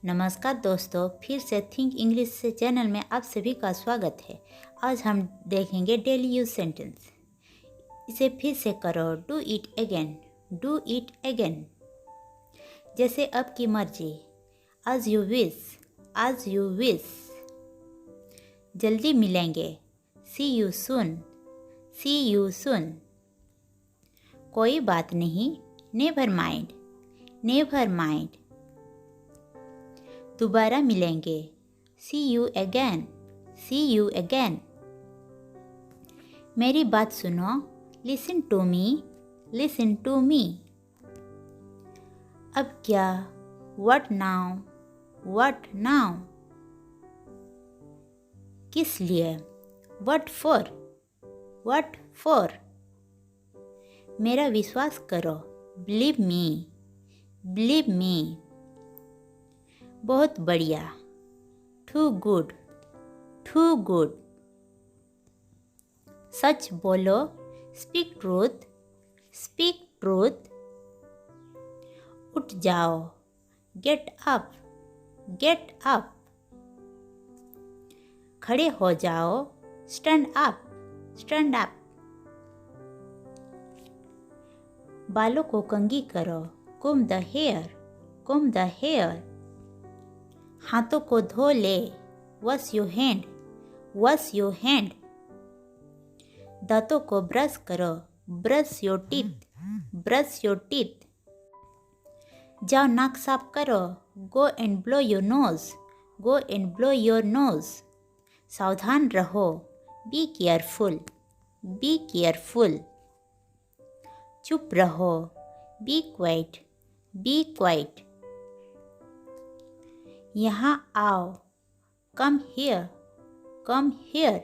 नमस्कार दोस्तों, फिर से थिंक इंग्लिश से चैनल में आप सभी का स्वागत है। आज हम देखेंगे डेली यूज सेंटेंस। इसे फिर से करो, do it again, do it again. जैसे अब की मर्जी, आज यू विश, आज यू विश। जल्दी मिलेंगे, see you soon, C you soon. कोई बात नहीं, नेवर माइंड, नेवर माइंड। दोबारा मिलेंगे, see you again, see you again. मेरी बात सुनो, listen to me, listen to me. अब क्या, व्हाट नाउ, व्हाट नाउ। किस लिए, व्हाट फॉर, व्हाट फॉर। मेरा विश्वास करो, बिलीव मी, बिलीव मी। बहुत बढ़िया, टू गुड, टू गुड। सच बोलो, स्पीक ट्रूथ, स्पीक ट्रूथ। उठ जाओ, गेट अप, गेट अप। खड़े हो जाओ, स्टैंड अप, स्टैंड अप। बालों को कंघी करो, comb the hair, comb the hair. हाथों को धो ले, wash your hand, wash your hand. दांतों को ब्रश करो, brush your teeth, brush your teeth. जाओ नाक साफ करो, go and blow your nose, go and blow your nose. सावधान रहो, बी केयरफुल, बी केयरफुल। चुप रहो, बी क्वाइट, बी क्वाइट। यहाँ आओ, कम हियर, कम हियर।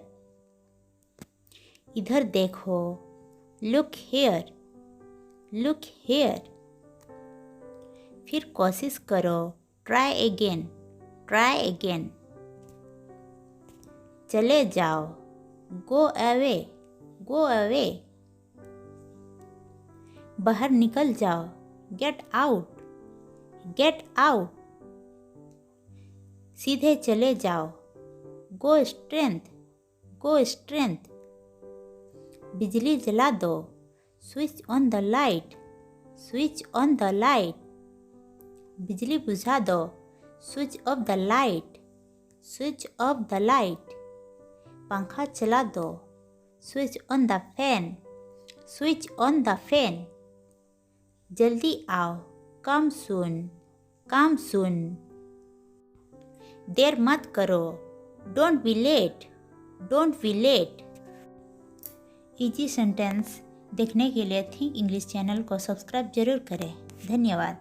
इधर देखो, लुक हियर, लुक हियर। फिर कोशिश करो, ट्राई अगेन, ट्राई अगेन। चले जाओ, गो अवे, गो अवे। बाहर निकल जाओ, गेट आउट, गेट आउट। सीधे चले जाओ, गो स्ट्रेंथ, गो स्ट्रेंथ। बिजली जला दो, switch on the light, switch on the light. बिजली बुझा दो, switch off the light, switch off the light. पंखा चला दो, switch on the fan, switch on the fan. जल्दी आओ, कम सून, कम सून। देर मत करो, don't be late, don't be late. Easy sentence देखने के लिए थिंक इंग्लिश चैनल को सब्सक्राइब जरूर करें। धन्यवाद।